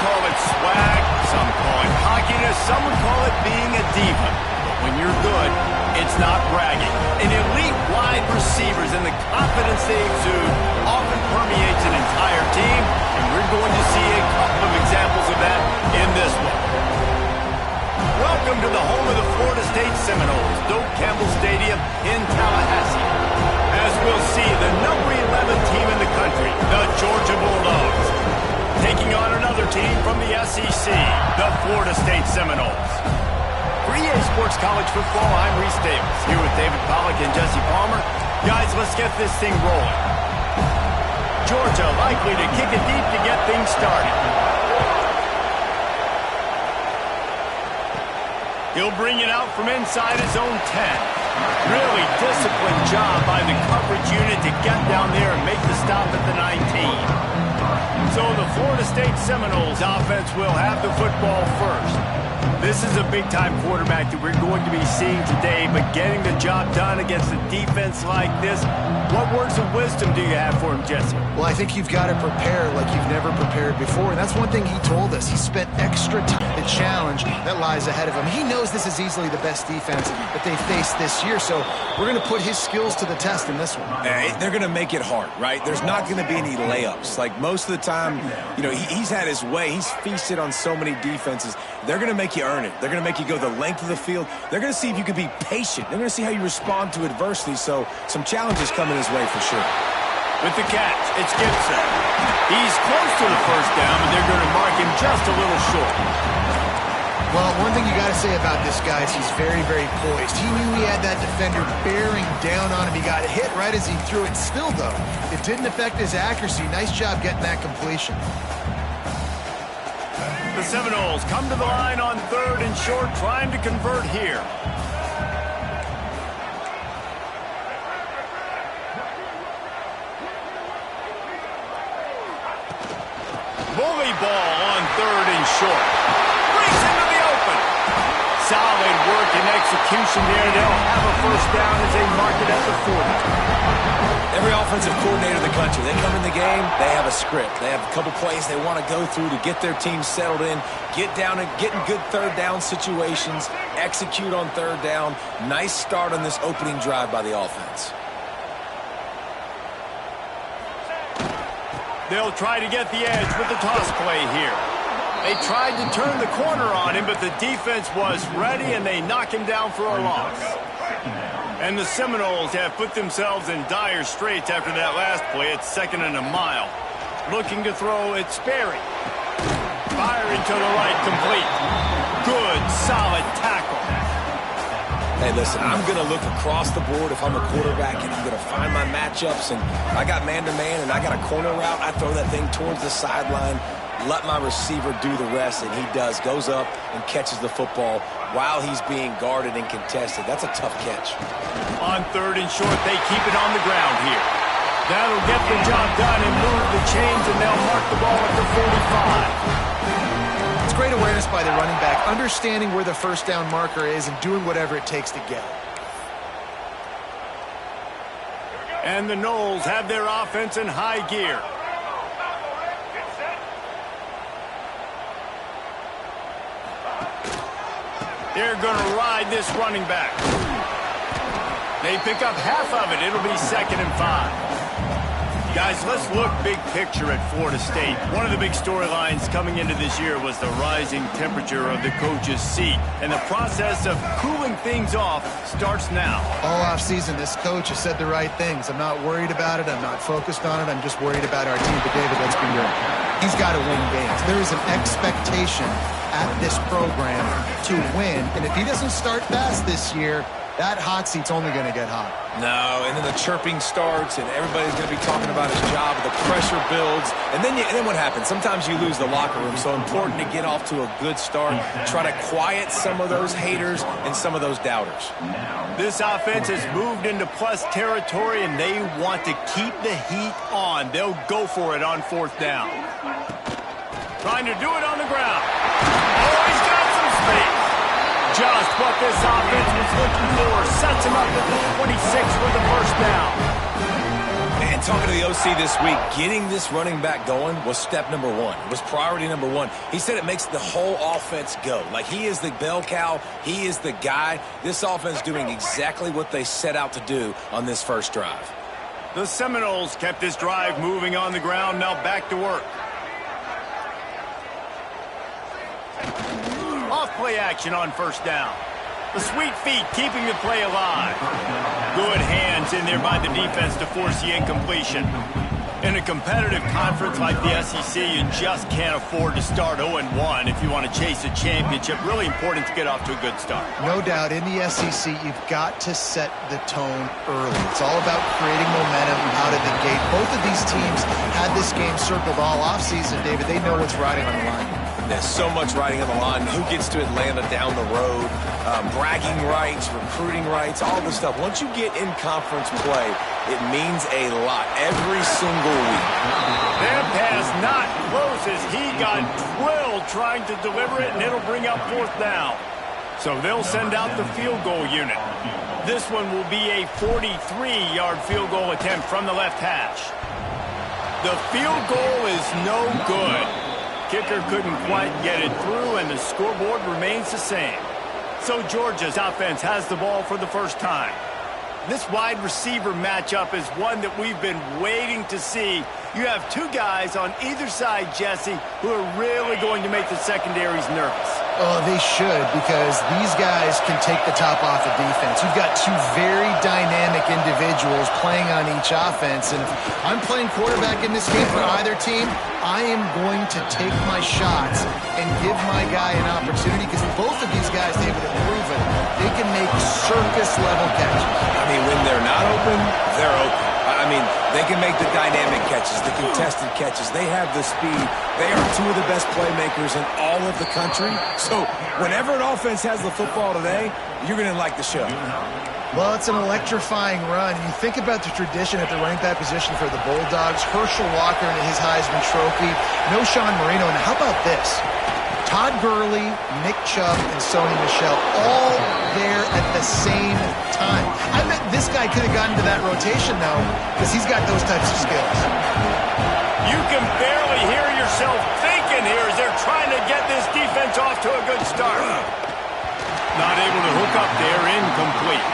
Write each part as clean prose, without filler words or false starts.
call it swag, some call it cockiness, some would call it being a diva. But when you're good, it's not bragging. An elite wide receivers and the confidence they exude often permeates an entire team, and we're going to see a couple of examples of that in this one. Welcome to the home of the Florida State Seminoles, Doak Campbell Stadium in Tallahassee. As we'll see, the number 11 team in the country, the Georgia Bulldogs, taking on another team from the SEC, the Florida State Seminoles. For EA Sports College Football, I'm Reese Davis, here with David Pollack and Jesse Palmer. Guys, let's get this thing rolling. Georgia likely to kick it deep to get things started. He'll bring it out from inside his own 10. Really disciplined job by the coverage unit to get down there and make the stop at the 19. So the Florida State Seminoles offense will have the football first. This is a big-time quarterback that we're going to be seeing today, but getting the job done against a defense like this, what words of wisdom do you have for him, Jesse? Well, I think you've got to prepare like you've never prepared before, and that's one thing he told us. He spent extra time. The challenge that lies ahead of him. He knows this is easily the best defense that they faced this year, so we're going to put his skills to the test in this one. They're going to make it hard, right? There's not going to be any layups. Like most of the time, you know, he's had his way. He's feasted on so many defenses. They're going to make you earn it. They're going to make you go the length of the field. They're going to see if you can be patient. They're going to see how you respond to adversity. So some challenges coming his way for sure. With the catch, it's Gibson. He's close to the first down, but they're going to mark him just a little short. Well, one thing you got to say about this guy is he's very, very poised. He knew he had that defender bearing down on him. He got hit right as he threw it. Still, though, it didn't affect his accuracy. Nice job getting that completion. The Seminoles come to the line on 3rd and short, trying to convert here. Bully ball on 3rd and short. Brings into the open. Solid work and execution there. They'll have a first down as they mark it at the 40. Every offensive coordinator in the country, they come in the game, they have a script. They have a couple plays they want to go through to get their team settled in, get down and get in good third down situations, execute on third down. Nice start on this opening drive by the offense. They'll try to get the edge with the toss play here. They tried to turn the corner on him, but the defense was ready, and they knock him down for a loss. And the Seminoles have put themselves in dire straits after that last play. It's 2nd and a mile. Looking to throw, it's Sperry. Firing to the right, complete. Good, solid tackle. Hey, listen, I'm going to look across the board if I'm a quarterback, and I'm going to find my matchups. And I got man-to-man, and I got a corner route. I throw that thing towards the sideline, let my receiver do the rest, and he does. Goes up and catches the football while he's being guarded and contested. That's a tough catch. On 3rd and short, they keep it on the ground here. That'll get the job done and move the chains, and they'll mark the ball at the 45. It's great awareness by the running back, understanding where the first down marker is and doing whatever it takes to get it. And the Noles have their offense in high gear. They're going to ride this running back. They pick up half of it. It'll be 2nd and 5. Guys, let's look big picture at Florida State. One of the big storylines coming into this year was the rising temperature of the coach's seat. And the process of cooling things off starts now. All offseason, this coach has said the right things. I'm not worried about it. I'm not focused on it. I'm just worried about our team. But, David, let's be real. He's got to win games. There is an expectation at this program to win. And if he doesn't start fast this year, that hot seat's only going to get hot. No, and then the chirping starts, and everybody's going to be talking about his job. The pressure builds, and then what happens? Sometimes you lose the locker room, so important to get off to a good start. Try to quiet some of those haters and some of those doubters. This offense has moved into plus territory, and they want to keep the heat on. They'll go for it on 4th down. Trying to do it on the ground. Oh, he's got some space. Just what this offense was looking for. Sets him up at the 26 for the first down. And talking to the see this week, getting this running back going was step number one. It was priority number one. He said it makes the whole offense go. Like, he is the bell cow. He is the guy. This offense doing exactly what they set out to do on this first drive. The Seminoles kept this drive moving on the ground. Now back to work. Off-play action on first down. The sweet feet keeping the play alive. Good hands in there by the defense to force the incompletion. In a competitive conference like the SEC, you just can't afford to start 0-1 if you want to chase a championship. Really important to get off to a good start. No doubt, in the SEC, you've got to set the tone early. It's all about creating momentum out of the gate. Both of these teams had this game circled all offseason, David. They know what's riding on the line. There's so much riding on the line. Who gets to Atlanta down the road? Bragging rights, recruiting rights, all this stuff. Once you get in conference play, it means a lot every single week. Their pass not close as he got drilled trying to deliver it, and it'll bring up fourth down. So they'll send out the field goal unit. This one will be a 43-yard field goal attempt from the left hash. The field goal is no good. Kicker couldn't quite get it through, and the scoreboard remains the same. So Georgia's offense has the ball for the first time. This wide receiver matchup is one that we've been waiting to see. You have two guys on either side, Jesse, who are really going to make the secondaries nervous. Oh, they should, because these guys can take the top off of defense. You've got two very dynamic individuals playing on each offense, and if I'm playing quarterback in this game for either team, I am going to take my shots and give my guy an opportunity, because both of these guys, David, have proven they can make circus-level catches. I mean, when they're not open, they're open. I mean, they can make the dynamic catches, the contested catches. They have the speed. They are two of the best playmakers in all of the country. So whenever an offense has the football today, you're going to like the show. Well, it's an electrifying run. You think about the tradition at the running back position for the Bulldogs. Herschel Walker and his Heisman Trophy. No Sean Marino. And how about this? Todd Gurley, Nick Chubb, and Sony Michel all there at the same time. I bet this guy could have gotten to that rotation, though, because he's got those types of skills. You can barely hear yourself thinking here as they're trying to get this defense off to a good start. Not able to hook up there, incomplete.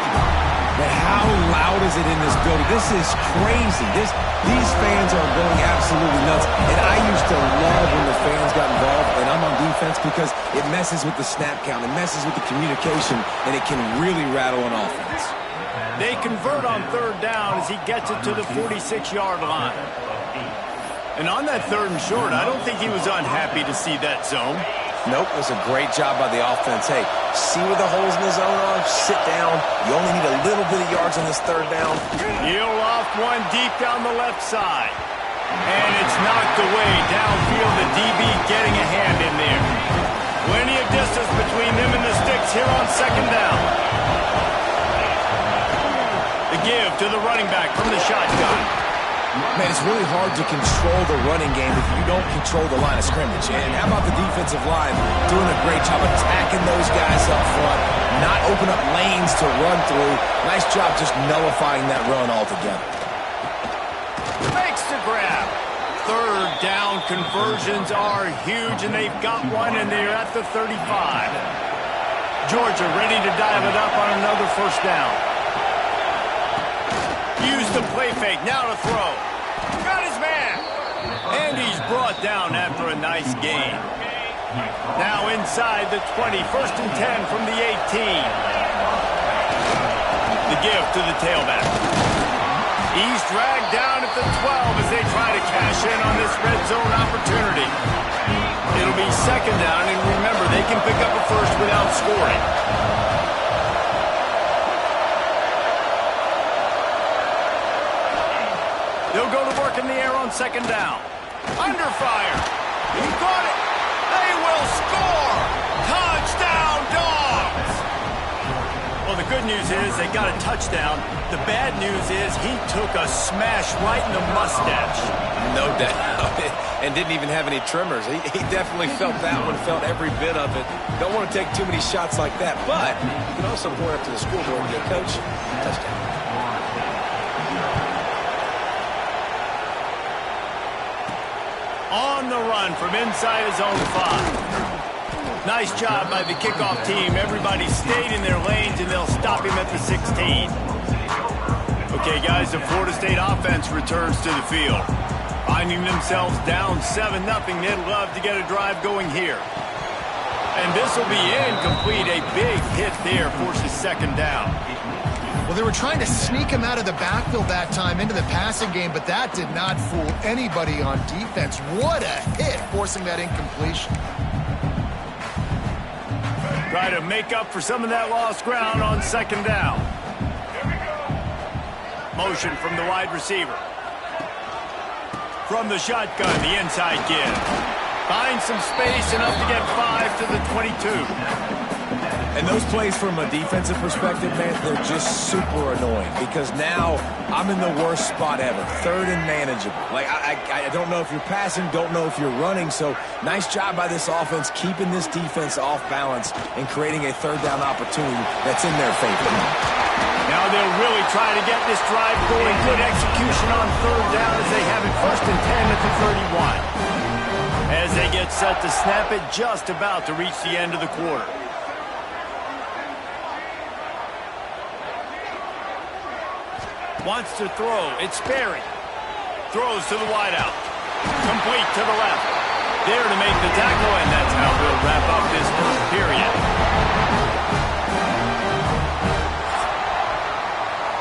But how loud is it in this building? This is crazy. These fans are going absolutely nuts. And I used to love when the fans got involved, and I'm on defense, because it messes with the snap count, it messes with the communication, and it can really rattle an offense. They convert on third down as he gets it to the 46-yard line. And on that third and short, I don't think he was unhappy to see that zone. Nope, it was a great job by the offense. Hey, see where the holes in the zone are? Sit down. You only need a little bit of yards on this third down. He'll off one deep down the left side. And it's knocked away downfield. The DB getting a hand in there. Plenty of distance between them and the sticks here on second down. The give to the running back from the shotgun. Man, it's really hard to control the running game if you don't control the line of scrimmage. And how about the defensive line doing a great job attacking those guys up front, not open up lanes to run through. Nice job just nullifying that run altogether. Makes the grab. Third down conversions are huge, and they've got one, and they're at the 35. Georgia ready to dial it up on another first down. Use the play fake, now to throw. Got his man. And he's brought down after a nice gain. Now inside the 20, first and 10 from the 18. The give to the tailback. He's dragged down at the 12 as they try to cash in on this red zone opportunity. It'll be second down, and remember, they can pick up a first without scoring. They'll go to work in the air on second down. Under fire. He caught it. They will score. Touchdown, Dogs. Well, the good news is they got a touchdown. The bad news is he took a smash right in the mustache. No doubt. And didn't even have any trimmers. He definitely felt that one, felt every bit of it. Don't want to take too many shots like that. But you can also point up to the scoreboard and go, Coach, touchdown. the run from inside his own 5. Nice job by the kickoff team. Everybody stayed in their lanes, and they'll stop him at the 16. Okay, guys, the Florida State offense returns to the field. Finding themselves down 7-0, they'd love to get a drive going here. And this will be incomplete. A big hit there forces second down. Well, they were trying to sneak him out of the backfield that time into the passing game, but that did not fool anybody on defense. What a hit, forcing that incompletion. Try to make up for some of that lost ground on second down. Motion from the wide receiver. From the shotgun, the inside give. Finds some space, enough to get 5 to the 22. And those plays from a defensive perspective, man, they're just super annoying because now I'm in the worst spot ever, third and manageable. Like, I don't know if you're passing, don't know if you're running, so nice job by this offense keeping this defense off balance and creating a third down opportunity that's in their favor. Now they'll really try to get this drive going. Good execution on third down as they have it 1st and 10 at the 31. As they get set to snap it, just about to reach the end of the quarter. Wants to throw. It's Sperry. Throws to the wideout. Complete to the left. There to make the tackle, and that's how we'll wrap up this first period.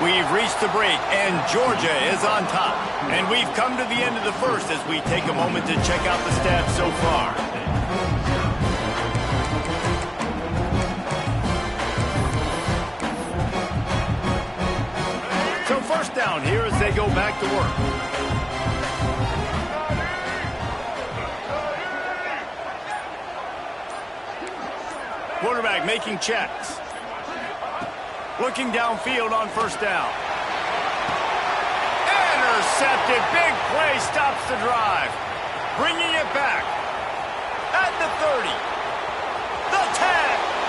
We've reached the break, and Georgia is on top. And we've come to the end of the first as we take a moment to check out the stats so far. So first down here as they go back to work. Quarterback making checks. Looking downfield on first down. Intercepted. Big play stops the drive. Bringing it back. At the 30. The 10.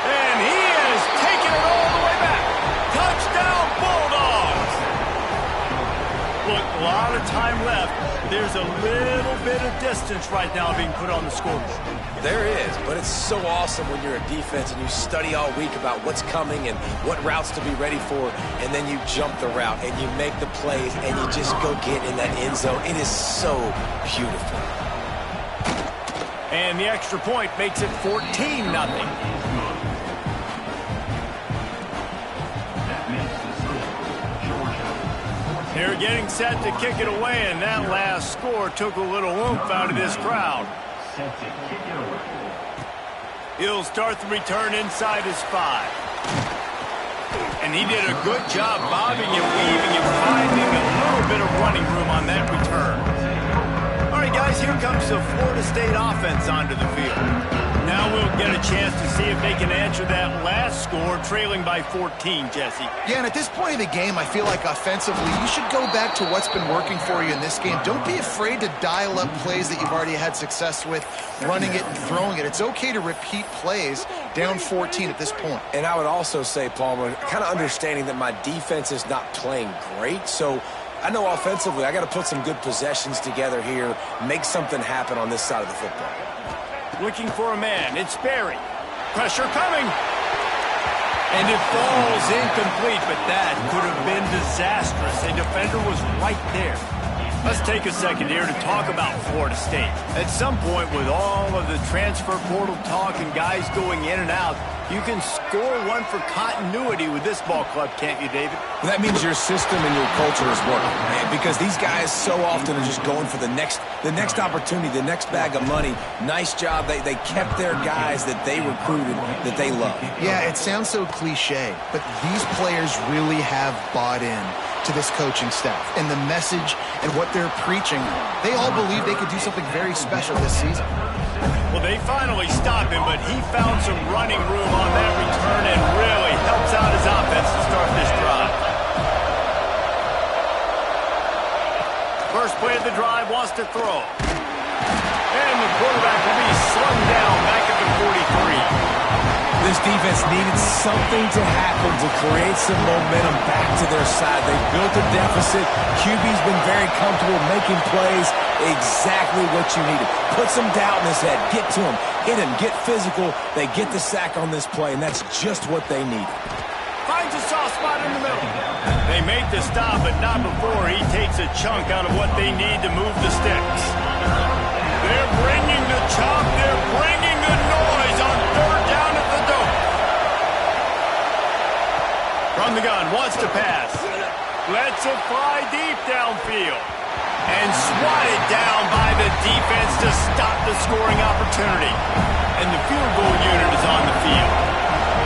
And he is taking it all the way back. Touchdown Bulldogs. Look, a lot of time left. There's a little bit of distance right now being put on the scoreboard. There is, but it's so awesome when you're a defense and you study all week about what's coming and what routes to be ready for, and then you jump the route and you make the plays and you just go get in that end zone. It is so beautiful. And the extra point makes it 14-0. They're getting set to kick it away, and that last score took a little oomph out of this crowd. He'll start the return inside his 5. And he did a good job bobbing and weaving and finding a little bit of running room on that return. All right, guys, here comes the Florida State offense onto the field. Now we'll get a chance to see if they can answer that last score, trailing by 14, Jesse. Yeah, and at this point of the game, I feel like offensively, you should go back to what's been working for you in this game. Don't be afraid to dial up plays that you've already had success with, running it and throwing it. It's okay to repeat plays down 14 at this point. And I would also say, Palmer, kind of understanding that my defense is not playing great, so I know offensively I got to put some good possessions together here, make something happen on this side of the football. Looking for a man. It's Sperry. Pressure coming. And it falls incomplete, but that could have been disastrous. A defender was right there. Let's take a second here to talk about Florida State. At some point, with all of the transfer portal talk and guys going in and out, you can score one for continuity with this ball club, can't you, David? Well, that means your system and your culture is working, man, because these guys so often are just going for the next opportunity, the next bag of money. Nice job. They kept their guys that they recruited, that they love. Yeah, it sounds so cliche, but these players really have bought in to this coaching staff and the message and what they're preaching. They all believe they could do something very special this season. Well, they finally stopped him, but he found some running room on that return and really helps out his offense to start this drive. First play of the drive, wants to throw. And the quarterback will be slung down back at the 43. This defense needed something to happen to create some momentum back to their side. They built a deficit. QB's been very comfortable making plays. Exactly what you needed. Put some doubt in his head. Get to him. Hit him. Get physical. They get the sack on this play, and that's just what they needed. Finds a soft spot in the middle. They make the stop, but not before he takes a chunk out of what they need to move the sticks. They're bringing the chop. They're bringing the noise on third down at the dope. From the gun, wants to pass. Lets it fly deep downfield. And swatted down by the defense to stop the scoring opportunity. And the field goal unit is on the field.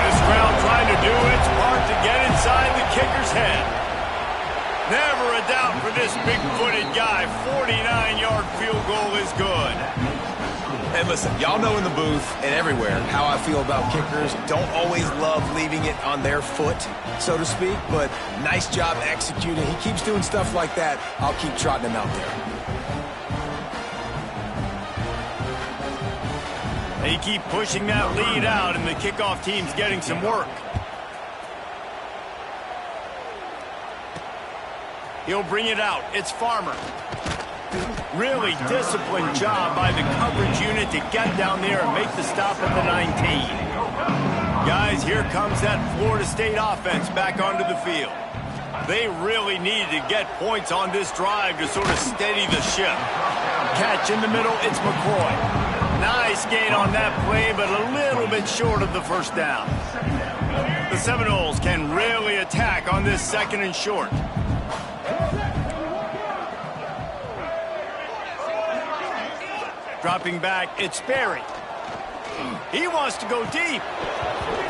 This crowd trying to do its part to get inside the kicker's head. Never a doubt for this big-footed guy. 49-yard field goal is good. Hey, listen, y'all know in the booth and everywhere how I feel about kickers. Don't always love leaving it on their foot, so to speak, but nice job executing. He keeps doing stuff like that. I'll keep trotting him out there. They keep pushing that lead out, and the kickoff team's getting some work. He'll bring it out. It's Farmer. Really disciplined job by the coverage unit to get down there and make the stop at the 19. Guys, here comes that Florida State offense back onto the field. They really needed to get points on this drive to sort of steady the ship. Catch in the middle, it's McCoy. Nice gain on that play, but a little bit short of the first down. The Seminoles can really attack on this second and short. Dropping back, it's Berry. He wants to go deep.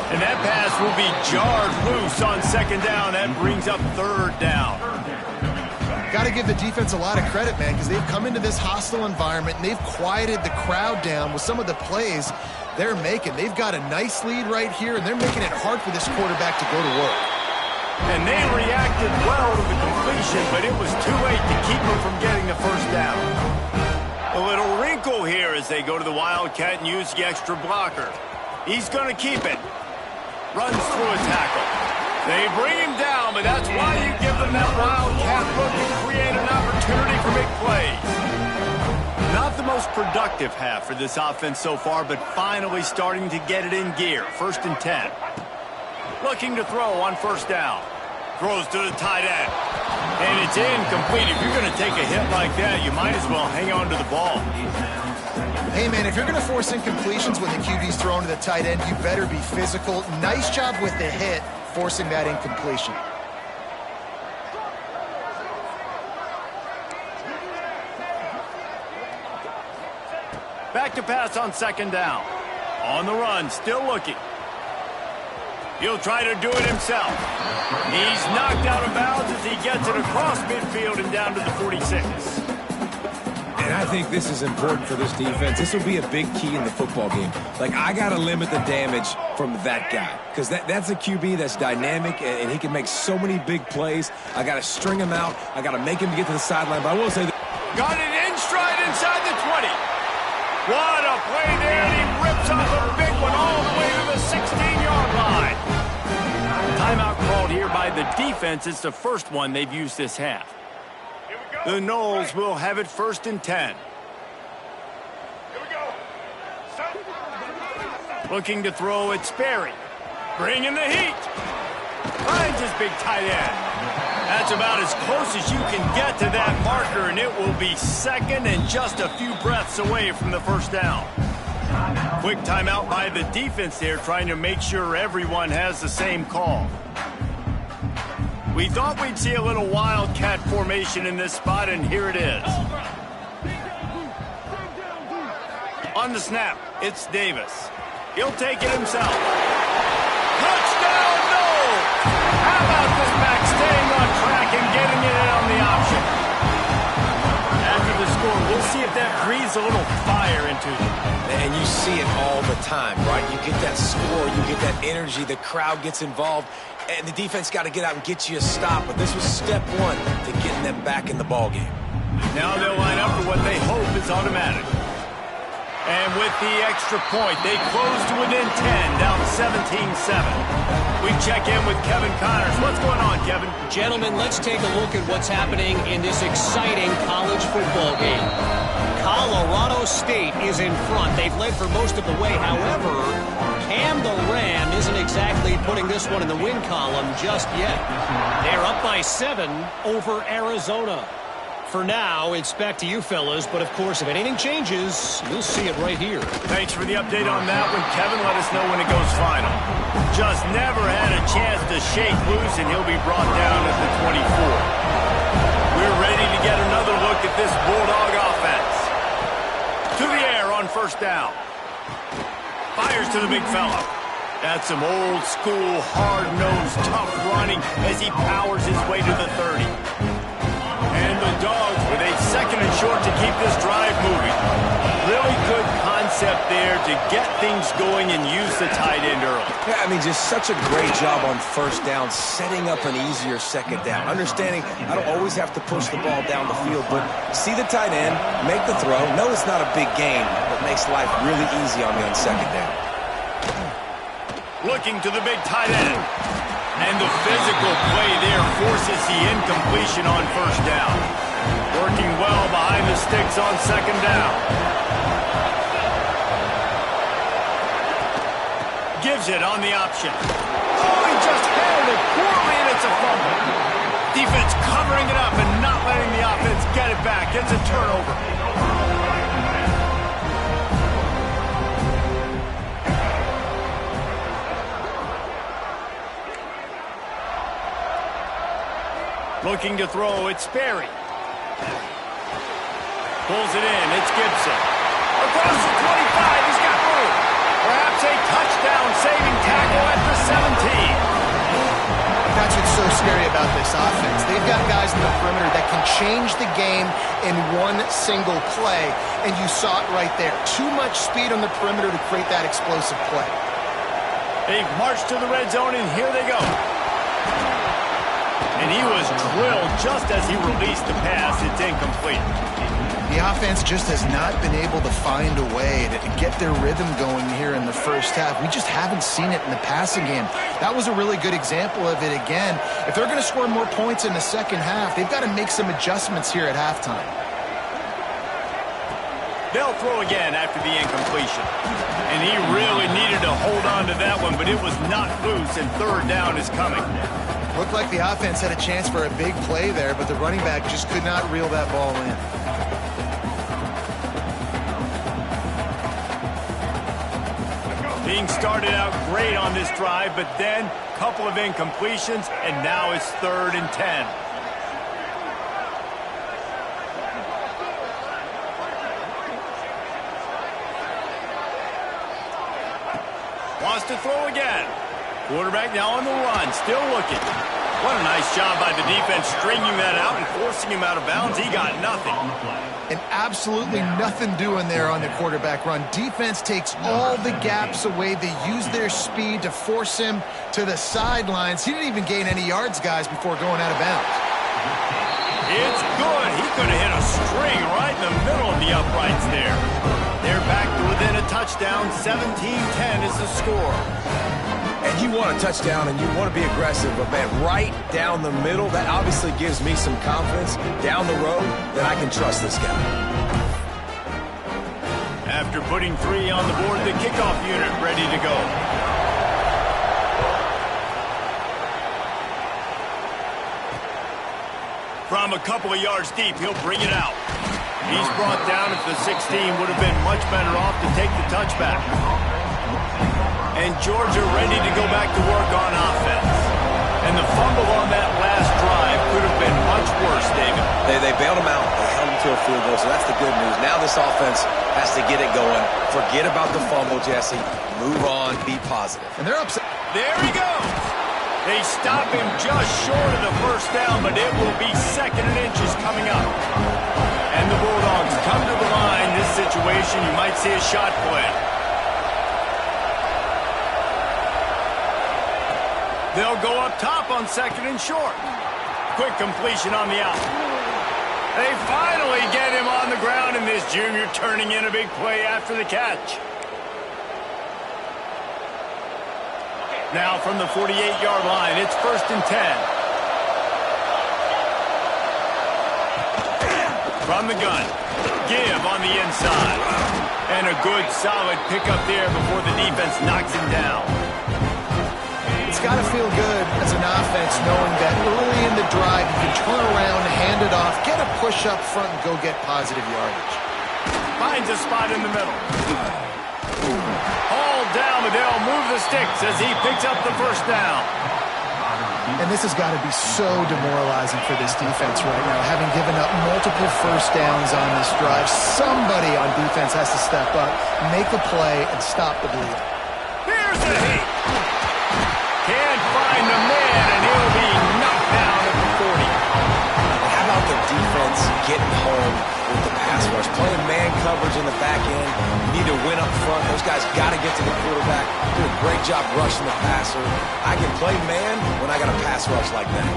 And that pass will be jarred loose on second down. That brings up third down. Got to give the defense a lot of credit, man, because they've come into this hostile environment and they've quieted the crowd down with some of the plays they're making. They've got a nice lead right here, and they're making it hard for this quarterback to go to work. And they reacted well to the completion, but it was too late to keep them from getting the first down. A little wrinkle here as they go to the Wildcat and use the extra blocker. He's going to keep it. Runs through a tackle. They bring him down, but that's why you give them that Wildcat look and create an opportunity for big plays. Not the most productive half for this offense so far, but finally starting to get it in gear. 1st and 10. Looking to throw on first down. Throws to the tight end. And it's incomplete. If you're going to take a hit like that, you might as well hang on to the ball. Hey, man, if you're going to force incompletions when the QB's thrown to the tight end, you better be physical. Nice job with the hit, forcing that incompletion. Back to pass on second down. On the run, still looking. He'll try to do it himself. He's knocked out of bounds as he gets it across midfield and down to the 46. And I think this is important for this defense. This will be a big key in the football game. Like, I got to limit the damage from that guy because that's a QB that's dynamic and he can make so many big plays. I got to string him out. I got to make him get to the sideline. But I will say that. Got it in stride inside the 20. What a play there, and he rips off a big one all the way to the 16-yard line. Timeout called here by the defense. It's the first one they've used this half. The Noles will have it 1st and 10. Looking to throw, it's Berry. Bringing the heat. Finds his big tight end. That's about as close as you can get to that marker, and it will be second and just a few breaths away from the first down. Quick timeout by the defense there, trying to make sure everyone has the same call. We thought we'd see a little Wildcat formation in this spot, and here it is. On the snap, it's Davis. He'll take it himself. Touchdown, no! How about this back staying on track and getting it in on the option? After the score, we'll see if that breathes a little fire into them. And you see it all the time, right? You get that score, you get that energy, the crowd gets involved, and the defense got to get out and get you a stop. But this was step one to getting them back in the ballgame. Now they'll line up for what they hope is automatic. And with the extra point, they close to within 10, down 17-7. We check in with Kevin Connors. What's going on, Kevin? Gentlemen, let's take a look at what's happening in this exciting college football game. Colorado State is in front. They've led for most of the way. However, Cam the Ram isn't exactly putting this one in the win column just yet. They're up by 7 over Arizona. For now, it's back to you fellas, but of course, if anything changes, you'll see it right here. Thanks for the update on that one, Kevin. Let us know when it goes final. Just never had a chance to shake loose, and he'll be brought down at the 24. We're ready to get another look at this Bulldog offense. To the air on first down. Fires to the big fella. That's some old school, hard-nosed, tough running as he powers his way to the 30. And the Dogs with a second and short to keep this drive moving. Really good concept there to get things going and use the tight end early. Yeah, I mean, just such a great job on first down, setting up an easier second down. Understanding I don't always have to push the ball down the field, but see the tight end, make the throw. No, it's not a big game, but makes life really easy on me on second down. Looking to the big tight end. And the physical play there forces the incompletion on first down. Working well behind the sticks on second down. Gives it on the option. Oh, he just handled it poorly, and it's a fumble. Defense covering it up and not letting the offense get it back. It's a turnover. Looking to throw, it's Sperry. Pulls it in, it's Gibson. Across the 25, he's got room. Perhaps a touchdown-saving tackle at the 17. That's what's so scary about this offense. They've got guys in the perimeter that can change the game in one single play, and you saw it right there. Too much speed on the perimeter to create that explosive play. They've marched to the red zone, and here they go. And he was drilled just as he released the pass. It's incomplete. The offense just has not been able to find a way to get their rhythm going here in the first half. We just haven't seen it in the passing game. That was a really good example of it again. If they're going to score more points in the second half, they've got to make some adjustments here at halftime. They'll throw again after the incompletion. And he really needed to hold on to that one, but it was not loose, and third down is coming. Looked like the offense had a chance for a big play there, but the running back just could not reel that ball in. Being started out great on this drive, but then a couple of incompletions, and now it's 3rd and 10. Wants to throw again. Quarterback now on the run, still looking. What a nice job by the defense stringing that out and forcing him out of bounds. He got nothing. And absolutely nothing doing there on the quarterback run. Defense takes all the gaps away. They use their speed to force him to the sidelines. He didn't even gain any yards, guys, before going out of bounds. It's good. He could have hit a string right in the middle of the uprights there. They're back to within a touchdown. 17-10 is the score. And you want a touchdown and you want to be aggressive, but man, right down the middle, that obviously gives me some confidence down the road that I can trust this guy. After putting 3 on the board, the kickoff unit ready to go. From a couple of yards deep, he'll bring it out. He's brought down at the 16, would have been much better off to take the touchback. And Georgia ready to go back to work on offense. And the fumble on that last drive could have been much worse, David. They bailed him out. They held him to a field goal, so that's the good news. Now this offense has to get it going. Forget about the fumble, Jesse. Move on. Be positive. And they're upset. There he goes. They stop him just short of the first down, but it will be 2nd and inches coming up. And the Bulldogs come to the line. This situation, you might see a shot play. They'll go up top on 2nd and short. Quick completion on the out. They finally get him on the ground, and this junior turning in a big play after the catch. Now from the 48-yard line, it's 1st and 10. From the gun, give on the inside. And a good, solid pickup there before the defense knocks him down. It's got to feel good as an offense knowing that early in the drive you can turn around, hand it off, get a push up front, and go get positive yardage. Finds a spot in the middle. Hauled down, but they'll move the sticks as he picks up the first down. And this has got to be so demoralizing for this defense right now. Having given up multiple first downs on this drive, somebody on defense has to step up, make a play, and stop the bleed. Here's a hit. Can't find the man, and he'll be knocked down at the 40. How about the defense getting home with the pass rush? Playing man coverage in the back end. You need to win up front. Those guys got to get to the quarterback. Do a great job rushing the passer. I can play man when I got a pass rush like that.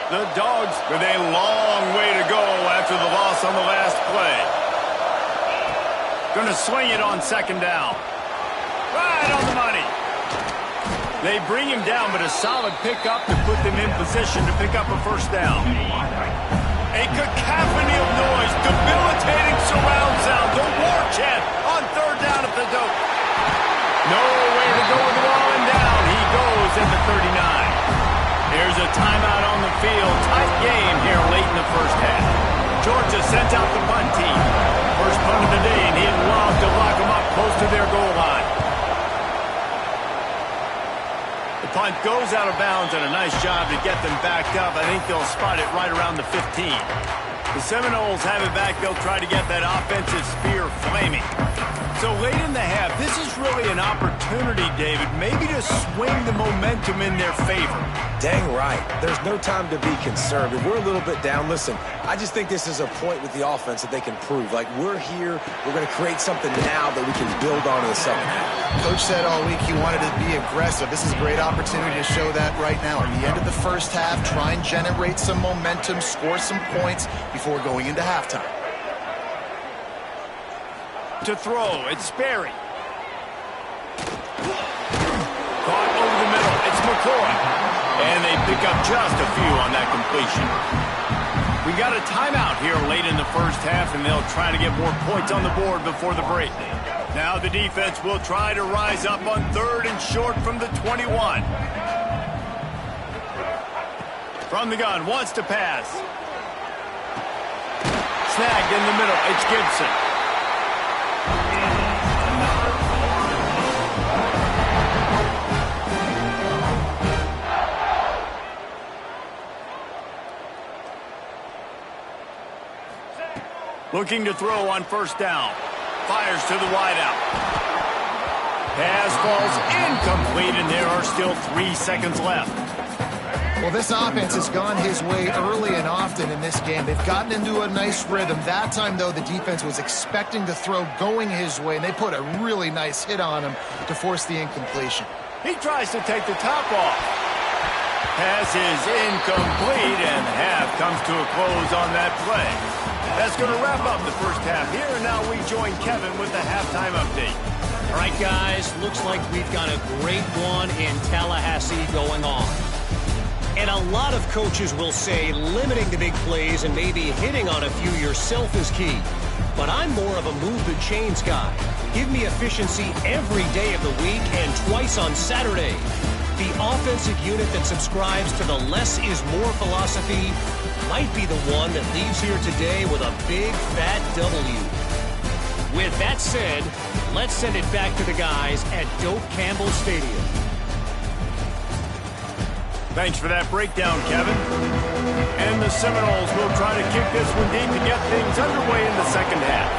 The Dogs with a long way to go after the loss on the last play. Going to swing it on 2nd down. Right on the money. They bring him down, but a solid pickup to put them in position to pick up a first down. A cacophony of noise, debilitating surround sound. The war chant on 3rd down at the dope. Nowhere to go with the ball and down. He goes at the 39. There's a timeout on the field. Tight game here late in the first half. Georgia sent out the punt team. First punt of the day, and he'd love to lock them up close to their goal line. The punt goes out of bounds, and a nice job to get them backed up. I think they'll spot it right around the 15. The Seminoles have it back. They'll try to get that offensive spear flaming. So late in the half, this is really an opportunity, David, maybe to swing the momentum in their favor. Dang right. There's no time to be concerned. If we're a little bit down, listen, I just think this is a point with the offense that they can prove. Like, we're here, we're going to create something now that we can build on in the second half. Coach said all week he wanted to be aggressive. This is a great opportunity to show that right now. At the end of the first half, try and generate some momentum, score some points before going into halftime. To throw, it's Sperry. Caught over the middle, it's McCoy. And they pick up just a few on that completion. We got a timeout here late in the first half, and they'll try to get more points on the board before the break. Now the defense will try to rise up on 3rd and short from the 21. From the gun, wants to pass. Snagged in the middle, it's Gibson. Looking to throw on 1st down. Fires to the wideout. Pass falls incomplete, and there are still 3 seconds left. Well, this offense has gone his way early and often in this game. They've gotten into a nice rhythm. That time, though, the defense was expecting the throw going his way, and they put a really nice hit on him to force the incompletion. He tries to take the top off. Pass is incomplete, and the half comes to a close on that play. That's going to wrap up the first half here, and now we join Kevin with the halftime update. All right, guys, looks like we've got a great one in Tallahassee going on. And a lot of coaches will say limiting the big plays and maybe hitting on a few yourself is key. But I'm more of a move the chains guy. Give me efficiency every day of the week and twice on Saturday. The offensive unit that subscribes to the less is more philosophy might be the one that leaves here today with a big fat W. With that said, let's send it back to the guys at Doak Campbell Stadium. Thanks for that breakdown, Kevin. And the Seminoles will try to kick this one deep to get things underway in the second half.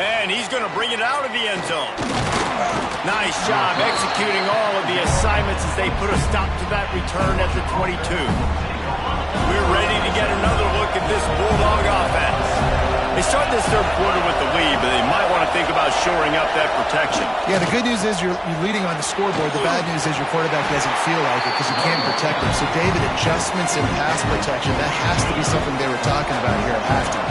And he's going to bring it out of the end zone. Nice job executing all of the assignments as they put a stop to that return at the 22. We're ready to get another look at this Bulldog offense. They start this third quarter with the lead, but they might want to think about shoring up that protection. Yeah, the good news is you're leading on the scoreboard. The bad news is your quarterback doesn't feel like it because you can't protect him. So, David, adjustments in pass protection, that has to be something they were talking about here at halftime.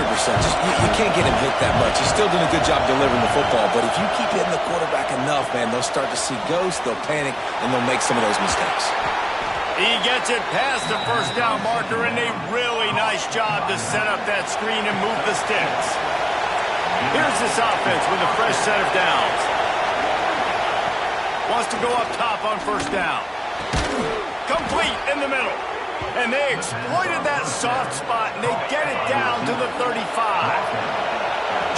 100%. You can't get him hit that much. He's still doing a good job delivering the football, but if you keep hitting the quarterback enough, man, they'll start to see ghosts, they'll panic, and they'll make some of those mistakes. He gets it past the first down marker, and a really nice job to set up that screen and move the sticks. Here's this offense with a fresh set of downs. Wants to go up top on first down. Complete in the middle. And they exploited that soft spot, and they get it down to the 35.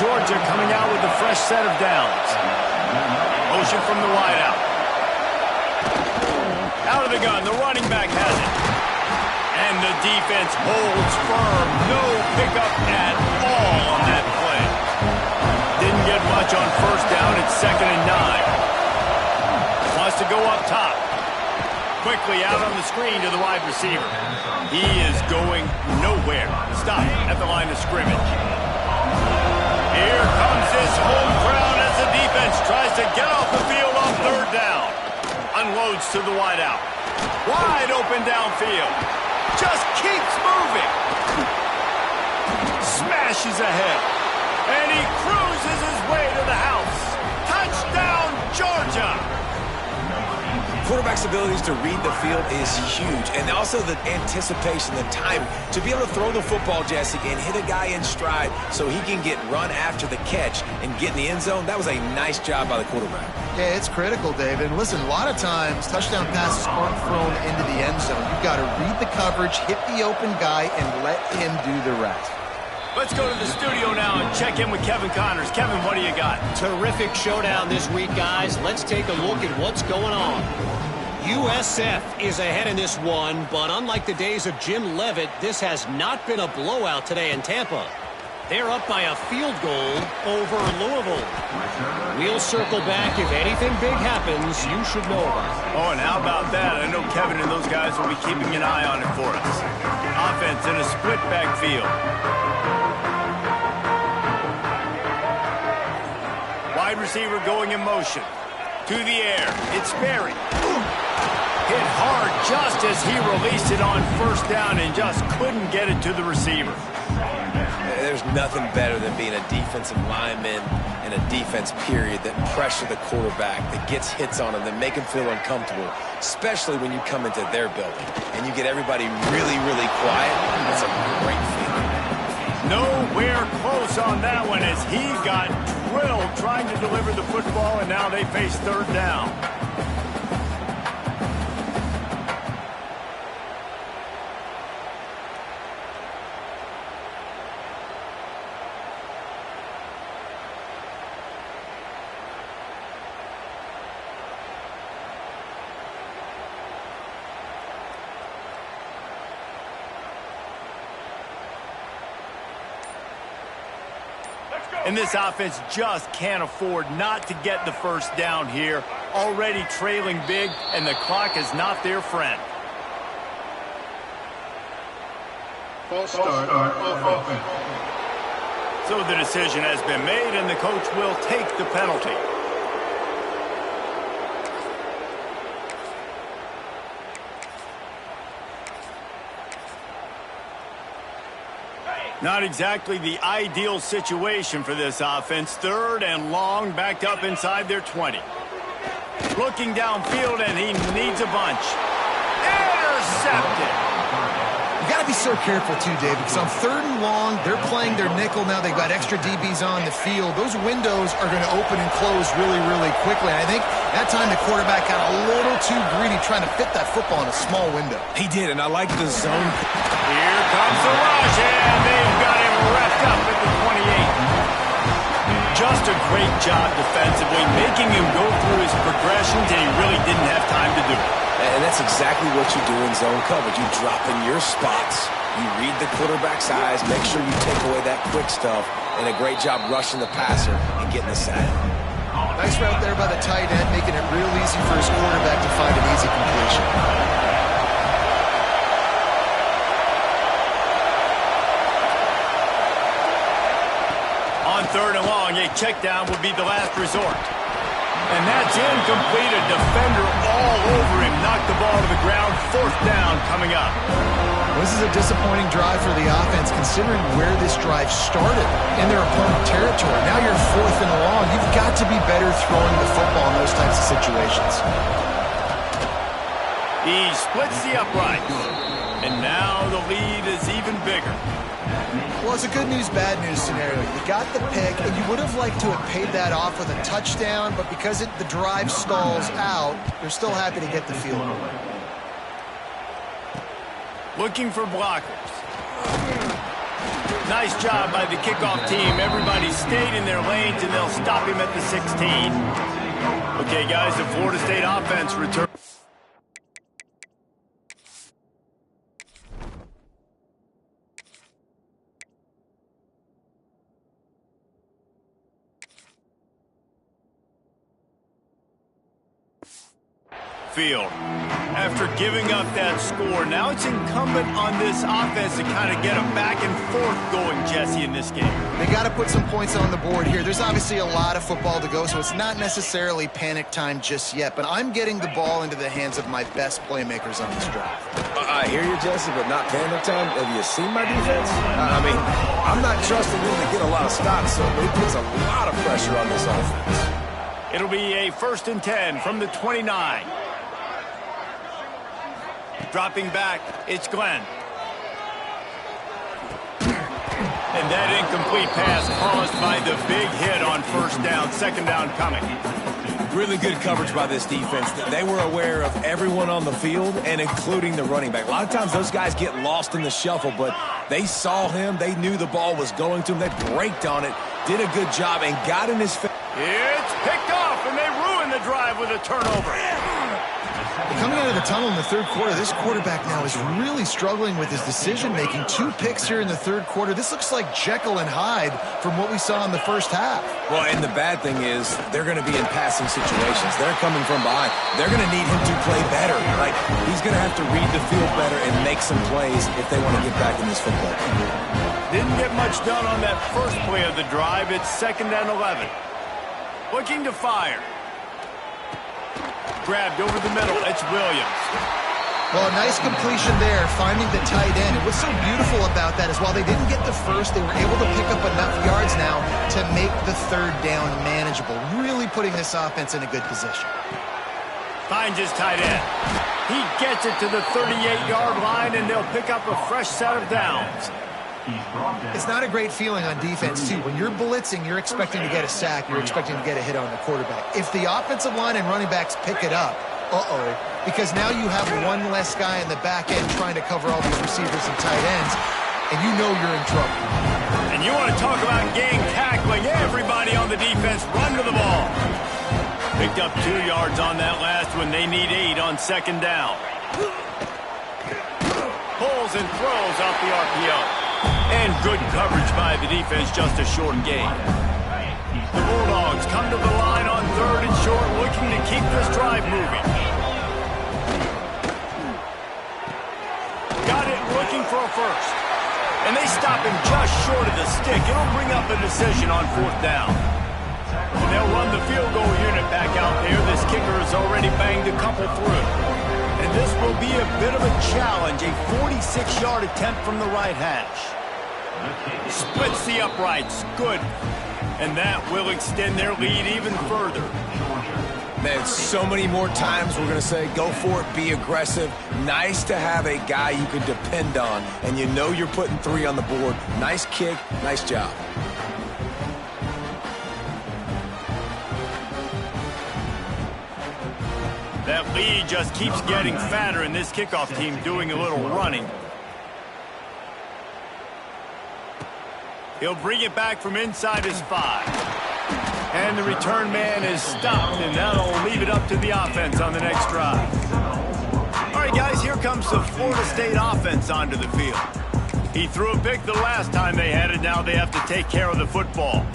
Georgia coming out with a fresh set of downs. Motion from the wideout. Out of the gun, the running back has it. And the defense holds firm. No pickup at all on that play. Didn't get much on first down. It's 2nd and 9. Wants to go up top. Quickly out on the screen to the wide receiver. He is going nowhere. Stop at the line of scrimmage. Here comes this home crowd as the defense tries to get off the field on third down. Unloads to the wideout. Wide open downfield. Just keeps moving. Smashes ahead. And he cruises his way to the house. Touchdown, Georgia! Quarterback's abilities to read the field is huge, and also the anticipation, the time to be able to throw the football, Jesse, and hit a guy in stride so he can get run after the catch and get in the end zone. That was a nice job by the quarterback. Yeah, it's critical, David. And listen, a lot of times touchdown passes aren't thrown into the end zone. You've got to read the coverage, hit the open guy, and let him do the rest. Let's go to the studio now and check in with Kevin Connors. Kevin, what do you got? Terrific showdown this week, guys. Let's take a look at what's going on. USF is ahead in this one, but unlike the days of Jim Leavitt, this has not been a blowout today in Tampa. They're up by a field goal over Louisville. We'll circle back. If anything big happens, you should know about it. Oh, and how about that? I know Kevin and those guys will be keeping an eye on it for us. Offense in a split backfield. Wide receiver going in motion. To the air. It's Berry. Hit hard just as he released it on first down and just couldn't get it to the receiver. There's nothing better than being a defensive lineman in a defense period that pressure the quarterback, that gets hits on him, that make him feel uncomfortable, especially when you come into their building and you get everybody really, really quiet. That's a great feeling. Nowhere close on that one as he got drilled trying to deliver the football, and now they face third down. And this offense just can't afford not to get the first down here. Already trailing big, and the clock is not their friend. False start on offense. So the decision has been made, and the coach will take the penalty. Not exactly the ideal situation for this offense. Third and long, backed up inside their 20. Looking downfield, and he needs a bunch. Intercepted. You got to be so careful, too, David, because on third and long, they're playing their nickel now. They've got extra DBs on the field. Those windows are going to open and close really, really quickly. And I think that time the quarterback got a little too greedy trying to fit that football in a small window. He did, and I like the zone. Here comes the rush, and they've got him wrapped up at the 28. Just a great job defensively, making him go through his progressions, and he really didn't have time to do it. And that's exactly what you do in zone coverage. You drop in your spots, you read the quarterback's eyes, make sure you take away that quick stuff, and a great job rushing the passer and getting the sack. Nice route there by the tight end, making it real easy for his quarterback to find an easy completion. 3rd and long. A check down would be the last resort. And that's incomplete. A defender all over him. Knocked the ball to the ground. 4th down coming up. This is a disappointing drive for the offense, considering where this drive started in their opponent territory. Now you're 4th and long. You've got to be better throwing the football in those types of situations. He splits the uprights. And now the lead is even bigger. Well, it's a good news, bad news scenario. You got the pick, and you would have liked to have paid that off with a touchdown, but because the drive stalls out, you're still happy to get the field goal. Looking for blockers. Nice job by the kickoff team. Everybody stayed in their lanes, and they'll stop him at the 16. Okay, guys, the Florida State offense returns. Field. After giving up that score, now it's incumbent on this offense to kind of get a back and forth going, Jesse, in this game. They got to put some points on the board here. There's obviously a lot of football to go, so it's not necessarily panic time just yet, but I'm getting the ball into the hands of my best playmakers on this drive. I hear you, Jesse, but not panic time. Have you seen my defense? I mean, I'm not trusting them to get a lot of stops, so it puts a lot of pressure on this offense. It'll be a 1st and 10 from the 29. Dropping back, it's Glenn. And that incomplete pass caused by the big hit on 1st down, 2nd down coming. Really good coverage by this defense. They were aware of everyone on the field, and including the running back. A lot of times those guys get lost in the shuffle, but they saw him. They knew the ball was going to him. They braked on it, did a good job, and got in his face. It's picked off, and they ruin the drive with a turnover. Coming out of the tunnel in the 3rd quarter, this quarterback now is really struggling with his decision-making. 2 picks here in the 3rd quarter. This looks like Jekyll and Hyde from what we saw in the 1st half. Well, and the bad thing is they're going to be in passing situations. They're coming from behind. They're going to need him to play better. Like, he's going to have to read the field better and make some plays if they want to get back in this football game. Didn't get much done on that first play of the drive. It's 2nd and 11. Looking to fire. Grabbed over the middle. It's Williams. Well, a nice completion there, finding the tight end. And what's so beautiful about that is while they didn't get the first, they were able to pick up enough yards now to make the 3rd down manageable, really putting this offense in a good position. Finds his tight end. He gets it to the 38-yard line, and they'll pick up a fresh set of downs. It's not a great feeling on defense, too. When you're blitzing, you're expecting to get a sack. You're expecting to get a hit on the quarterback. If the offensive line and running backs pick it up, because now you have one less guy in the back end trying to cover all these receivers and tight ends, and you know you're in trouble. And you want to talk about gang tackling. Everybody on the defense run to the ball. Picked up 2 yards on that last one. They need 8 on 2nd down. Pulls and throws off the RPO. And good coverage by the defense, just a short gain. The Bulldogs come to the line on 3rd and short, looking to keep this drive moving. Got it, looking for a first. And they stop him just short of the stick. It'll bring up a decision on 4th down. And they'll run the field goal unit back out there. This kicker has already banged a couple through. And this will be a bit of a challenge, a 46-yard attempt from the right hash. Splits the uprights. Good. And that will extend their lead even further. Man, so many more times we're going to say, go for it, be aggressive. Nice to have a guy you can depend on, and you know you're putting 3 on the board. Nice kick, nice job. That lead just keeps getting fatter, and this kickoff team doing a little running. He'll bring it back from inside his 5. And the return man is stopped, and that'll leave it up to the offense on the next drive. All right, guys, here comes the Florida State offense onto the field. He threw a pick the last time they had it. Now they have to take care of the football.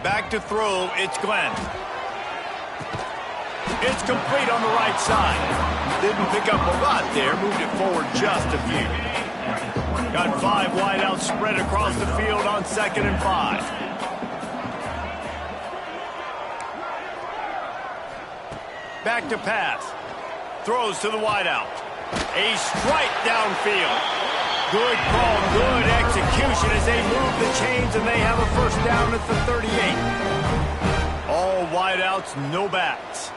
Back to throw, it's Glenn. It's complete on the right side. Didn't pick up a lot there, moved it forward just a few. Got 5 wideouts spread across the field on 2nd and 5. Back to pass. Throws to the wideout. A strike downfield. Good call, good execution as they move the chains, and they have a first down at the 38. All wideouts, no backs.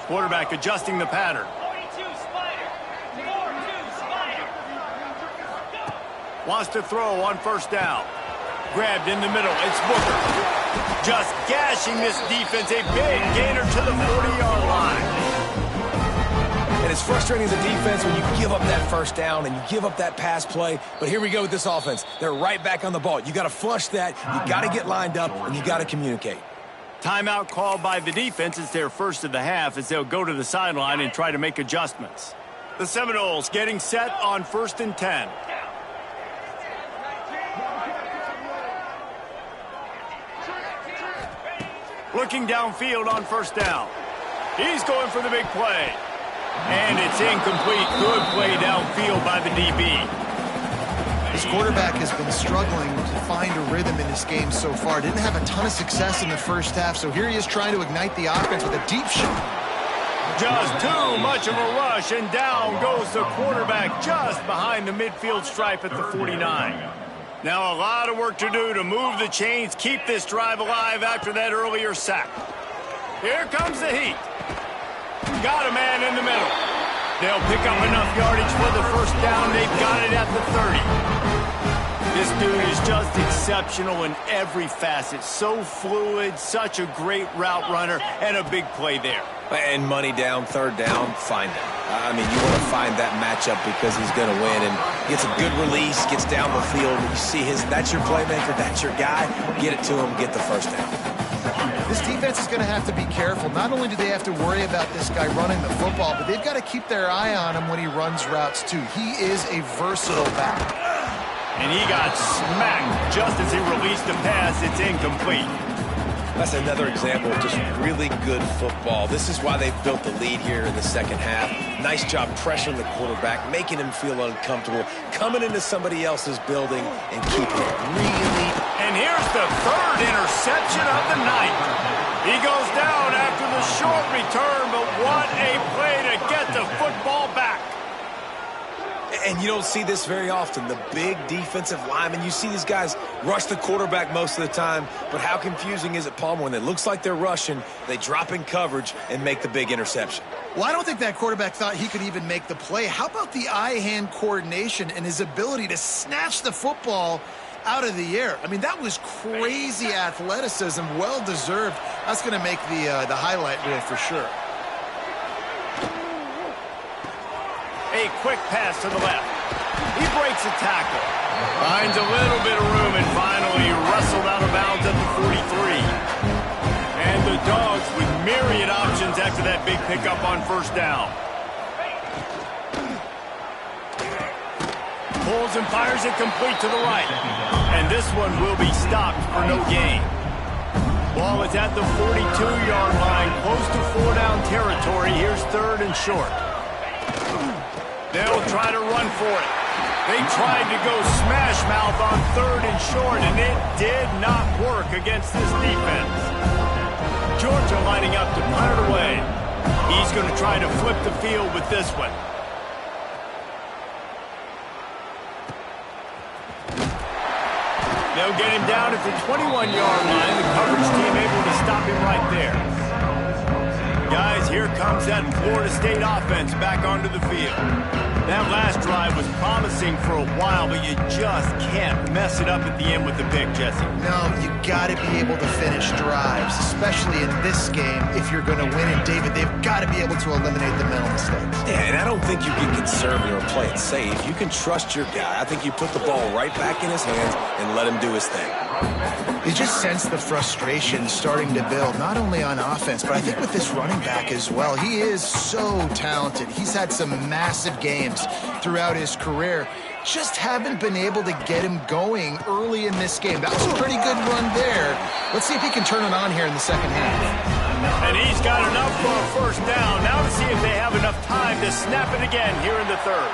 Quarterback adjusting the pattern. 42 Spider. 4-2 Spider. Wants to throw on first down. Grabbed in the middle. It's Booker. Just gashing this defense. A big gainer to the 40-yard line. And it's frustrating as a defense when you give up that first down and you give up that pass play. But here we go with this offense. They're right back on the ball. You got to flush that. You got to get lined up, and you got to communicate. Timeout called by the defense. It's their first of the half as they'll go to the sideline and try to make adjustments. The Seminoles getting set on 1st and 10. Looking downfield on first down. He's going for the big play. And it's incomplete. Good play downfield by the DB. This quarterback has been struggling to find a rhythm in this game so far. Didn't have a ton of success in the first half, so here he is trying to ignite the offense with a deep shot. Just too much of a rush, and down goes the quarterback just behind the midfield stripe at the 49. Now a lot of work to do to move the chains, keep this drive alive after that earlier sack. Here comes the heat. Got a man in the middle. They'll pick up enough yardage for the first down. They've got it at the 30. This dude is just exceptional in every facet. So fluid, such a great route runner, and a big play there. And money down, 3rd down, find him. I mean, you want to find that matchup because he's going to win. And gets a good release, gets down the field. You see that's your playmaker, that's your guy. Get it to him, get the first down. This defense is going to have to be careful. Not only do they have to worry about this guy running the football, but they've got to keep their eye on him when he runs routes, too. He is a versatile back. And he got smacked just as he released the pass. It's incomplete. That's another example of just really good football. This is why they've built the lead here in the second half. Nice job pressuring the quarterback, making him feel uncomfortable, coming into somebody else's building and keeping it really. And here's the 3rd interception of the night. He goes down after the short return, but what a play to get the football back. And you don't see this very often. The big defensive linemen, you see these guys rush the quarterback most of the time, but how confusing is it, Palmer, when it looks like they're rushing, they drop in coverage and make the big interception? Well, I don't think that quarterback thought he could even make the play. How about the eye-hand coordination and his ability to snatch the football out of the air? I mean, that was crazy athleticism, well-deserved. That's going to make the highlight reel for sure. A quick pass to the left. He breaks a tackle. Finds a little bit of room and finally wrestled out of bounds at the 43. And the Dogs with myriad options after that big pickup on first down. Pulls and fires it complete to the right. And this one will be stopped for no gain. Ball is at the 42-yard line, close to 4-down territory. Here's 3rd and short. They'll try to run for it. They tried to go smash mouth on 3rd and short, and it did not work against this defense. Georgia lining up to punt it away. He's going to try to flip the field with this one. They'll get him down at the 21-yard line. The coverage team able to stop him right there. Guys, here comes that Florida State offense back onto the field. That last drive was promising for a while, but you just can't mess it up at the end with the pick, Jesse. No, you got to be able to finish drives, especially in this game if you're going to win. And, David, they've got to be able to eliminate the mental mistakes. Yeah, and I don't think you get conservative or play it safe. You can trust your guy. I think you put the ball right back in his hands and let him do his thing. You just sense the frustration starting to build, not only on offense, but I think with this running back as well. He is so talented. He's had some massive games throughout his career. just haven't been able to get him going early in this game. That was a pretty good run there. Let's see if he can turn it on here in the second half. And he's got enough for a first down. Now to see if they have enough time to snap it again here in the third.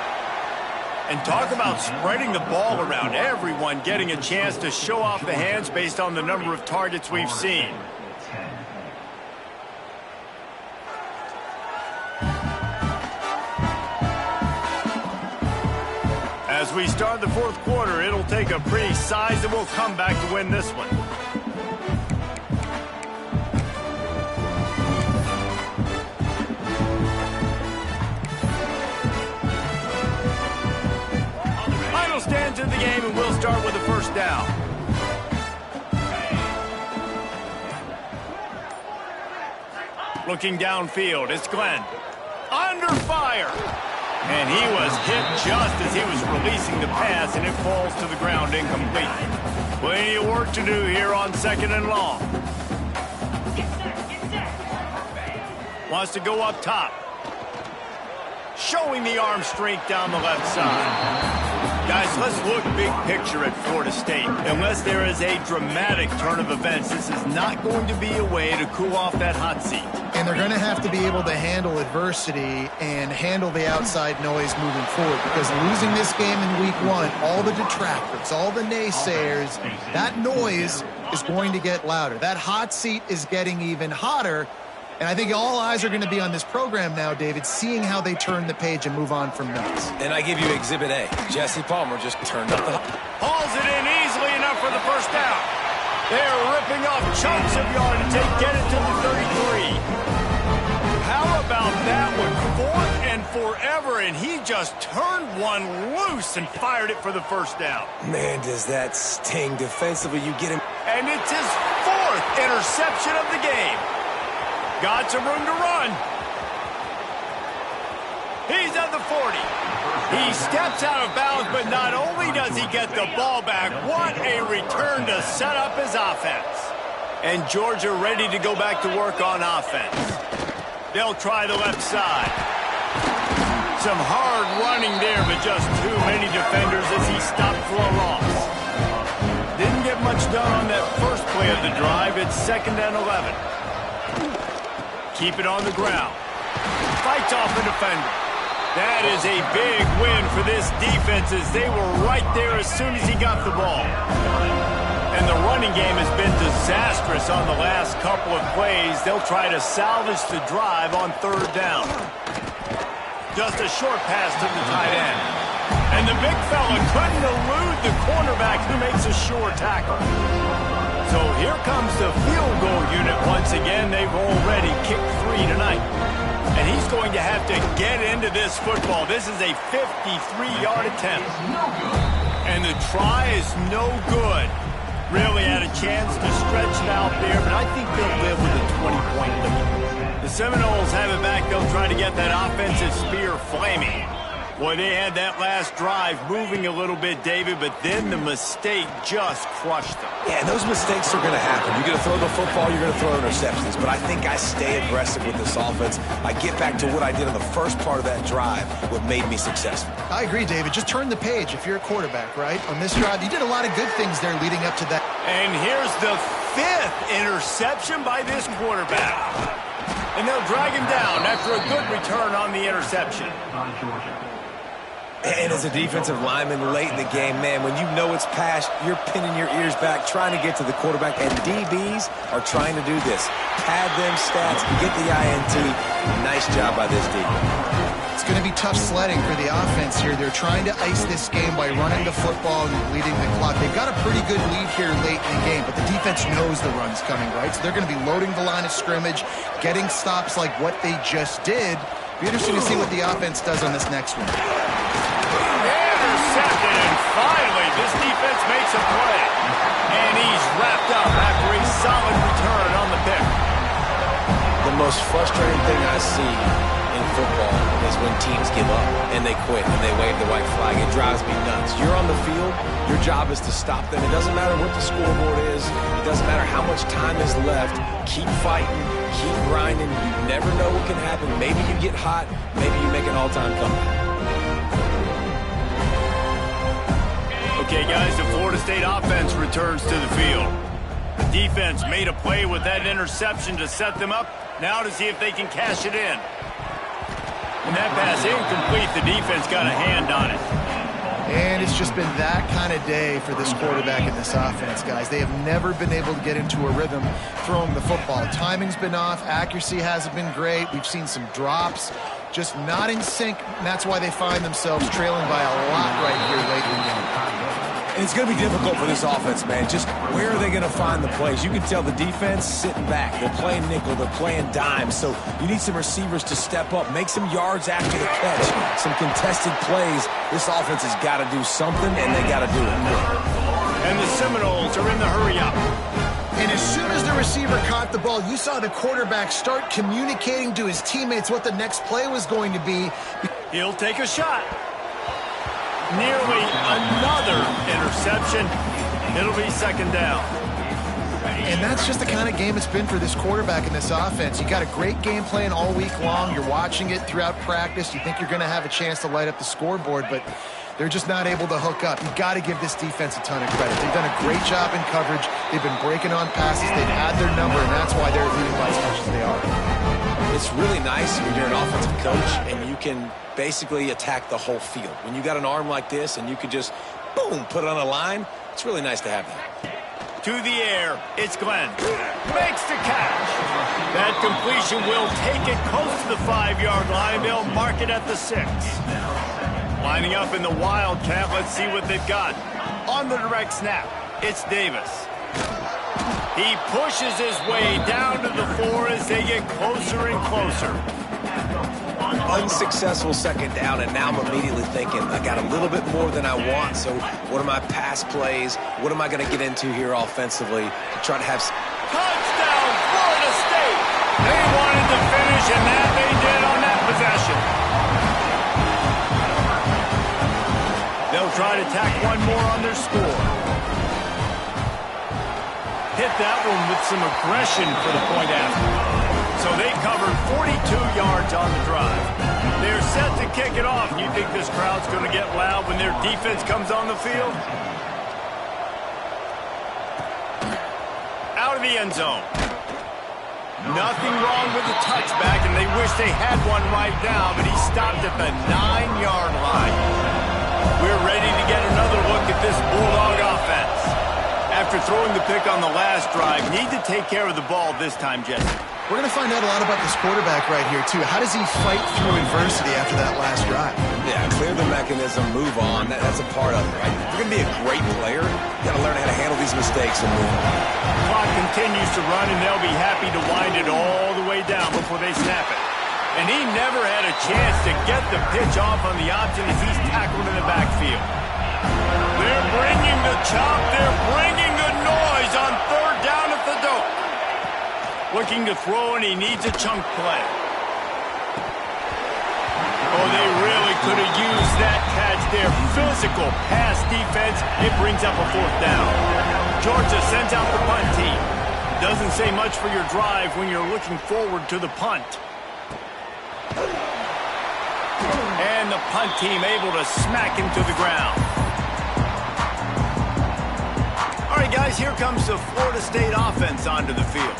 And talk about spreading the ball around. Everyone getting a chance to show off the hands based on the number of targets we've seen. As we start the fourth quarter, it'll take a pretty sizable comeback to win this one. Final stands in the game, and we'll start with the first down. Looking downfield, it's Glenn. Under fire. And he was hit just as he was releasing the pass, and it falls to the ground incomplete. Plenty of work to do here on second and long. Wants to go up top. Showing the arm strength down the left side. Guys, let's look big picture at Florida State. Unless there is a dramatic turn of events, this is not going to be a way to cool off that hot seat. And they're going to have to be able to handle adversity and handle the outside noise moving forward, because losing this game in week one, all the detractors, all the naysayers, that noise is going to get louder. That hot seat is getting even hotter. And I think all eyes are going to be on this program now, David, seeing how they turn the page and move on from nuts. And I give you Exhibit A. Jesse Palmer just turned up the... Hauls it in easily enough for the first down. They're ripping off chunks of yardage. They get it to the 33. How about that one? Fourth and forever, and he just turned one loose and fired it for the first down. Man, does that sting defensively. You get him... And it's his fourth interception of the game. Got some room to run. He's at the 40. He steps out of bounds, but not only does he get the ball back, what a return to set up his offense. And Georgia ready to go back to work on offense. They'll try the left side. Some hard running there, but just too many defenders as he stopped for a loss. Didn't get much done on that first play of the drive. It's 2nd and 11. Keep it on the ground. Fights off the defender. That is a big win for this defense, as they were right there as soon as he got the ball. And the running game has been disastrous on the last couple of plays. They'll try to salvage the drive on 3rd down. Just a short pass to the tight end. And the big fella couldn't elude the cornerback, who makes a sure tackle. So here comes the field goal unit once again. They've already kicked 3 tonight. And he's going to have to get into this football. This is a 53-yard attempt. And the try is no good. Really had a chance to stretch it out there, but I think they'll live with a 20-point lead. The Seminoles have it back. They'll try to get that offensive spear flaming. Boy, they had that last drive moving a little bit, David, but then the mistake just crushed them. Yeah, those mistakes are going to happen. You're going to throw the football, you're going to throw interceptions. But I think I stay aggressive with this offense. I get back to what I did in the first part of that drive, what made me successful. I agree, David. Just turn the page if you're a quarterback, right? On this drive, you did a lot of good things there leading up to that. And here's the 5th interception by this quarterback. And they'll drag him down after a good return on the interception. And as a defensive lineman late in the game, man, when you know it's past, you're pinning your ears back, trying to get to the quarterback, and DBs are trying to do this. Pad them stats, get the INT. Nice job by this defense. It's going to be tough sledding for the offense here. They're trying to ice this game by running the football and leading the clock. They've got a pretty good lead here late in the game, but the defense knows the run's coming, right? So they're going to be loading the line of scrimmage, getting stops like what they just did. Be interesting to see what the offense does on this next one. Intercepted, and finally this defense makes a play. And he's wrapped up after a solid return on the pick. The most frustrating thing I see in football is when teams give up and they quit and they wave the white flag. It drives me nuts. You're on the field. Your job is to stop them. It doesn't matter what the scoreboard is. It doesn't matter how much time is left. Keep fighting. Keep grinding. You never know what can happen. Maybe you get hot. Maybe you make an all-time comeback. Okay, guys, the Florida State offense returns to the field. The defense made a play with that interception to set them up. Now to see if they can cash it in. And that pass incomplete. The defense got a hand on it. And it's just been that kind of day for this quarterback and this offense, guys. They have never been able to get into a rhythm throwing the football. Timing's been off. Accuracy hasn't been great. We've seen some drops. Just not in sync, and that's why they find themselves trailing by a lot right here late in the game. And it's going to be difficult for this offense, man. Just where are they going to find the plays? You can tell the defense sitting back. They're playing nickel. They're playing dime. So you need some receivers to step up, make some yards after the catch, some contested plays. This offense has got to do something, and they got to do it quick. And the Seminoles are in the hurry-up. And as soon as the receiver caught the ball, you saw the quarterback start communicating to his teammates what the next play was going to be. He'll take a shot. Nearly another interception. It'll be second down. And that's just the kind of game it's been for this quarterback and this offense. You got a great game plan all week long. You're watching it throughout practice. You think you're going to have a chance to light up the scoreboard, but they're just not able to hook up. You've got to give this defense a ton of credit. They've done a great job in coverage. They've been breaking on passes. They've had their number, and that's why they're leading by as much as they are. It's really nice when you're an offensive coach and you can basically attack the whole field. When you got an arm like this and you could just, boom, put it on a line, it's really nice to have that. To the air, it's Glenn. Makes the catch. That completion will take it close to the 5-yard line. They'll mark it at the 6. Lining up in the Wildcat, let's see what they've got. On the direct snap, it's Davis. He pushes his way down to the 4 as they get closer and closer. Unsuccessful second down, and now I'm immediately thinking, I got a little bit more than I want, so what are my pass plays? What am I going to get into here offensively to try to have... Touchdown, Florida State! They wanted to finish, and that they did on that possession. They'll try to tack one more on their score. Hit that one with some aggression for the point after. So they covered 42 yards on the drive. They're set to kick it off. You think this crowd's going to get loud when their defense comes on the field? Out of the end zone. Nothing wrong with the touchback, and they wish they had one right now, but he stopped at the 9-yard line. We're ready to get another look at this Bulldog offense. After throwing the pick on the last drive, need to take care of the ball this time, Jesse. We're going to find out a lot about this quarterback right here, too. How does he fight through adversity after that last drive? Yeah, clear the mechanism, move on. That's a part of it, right? If you're going to be a great player, you got to learn how to handle these mistakes and move on. The clock continues to run, and they'll be happy to wind it all the way down before they snap it. And he never had a chance to get the pitch off on the option as he's tackled in the backfield. They're bringing the chop. They're bringing the noise on third down at the dope. Looking to throw, and he needs a chunk play. Oh, they really could have used that catch there. Physical pass defense. It brings up a 4th down. Georgia sends out the punt team. Doesn't say much for your drive when you're looking forward to the punt. And the punt team able to smack him to the ground. All right, guys, here comes the Florida State offense onto the field.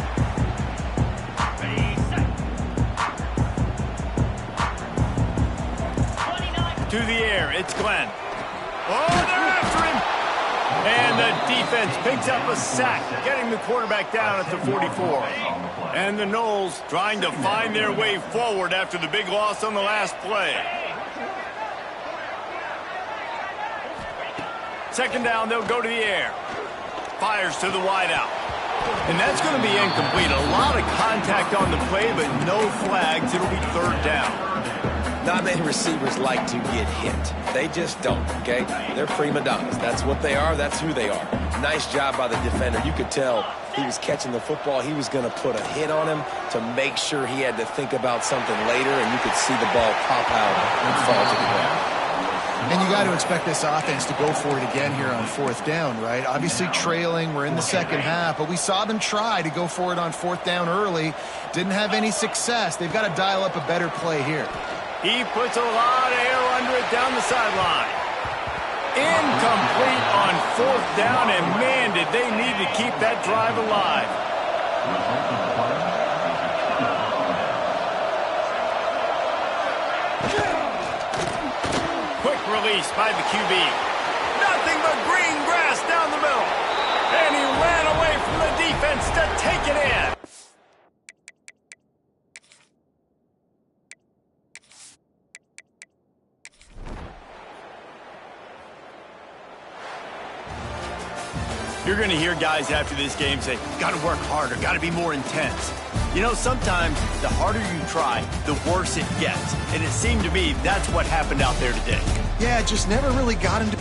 To the air, it's Glenn. Oh, they're after him! And the defense picks up a sack, getting the quarterback down at the 44. And the Noles trying to find their way forward after the big loss on the last play. Second down, they'll go to the air. Fires to the wideout. And that's going to be incomplete. A lot of contact on the play, but no flags. It'll be 3rd down. Not many receivers like to get hit. They just don't, okay? They're prima donnas. That's what they are. That's who they are. Nice job by the defender. You could tell he was catching the football. He was going to put a hit on him to make sure he had to think about something later, and you could see the ball pop out and fall to the ground. And you got to expect this offense to go for it again here on 4th down, right? Obviously trailing. We're in the second half, but we saw them try to go for it on 4th down early. Didn't have any success. They've got to dial up a better play here. He puts a lot of air under it down the sideline. Incomplete on 4th down, and man, did they need to keep that drive alive. Quick release by the QB. Nothing but green grass down the middle. And he ran away from the defense to take it in. You're going to hear guys after this game say, got to work harder, got to be more intense. You know, sometimes the harder you try, the worse it gets. And it seemed to me that's what happened out there today. Yeah, just never really got him to...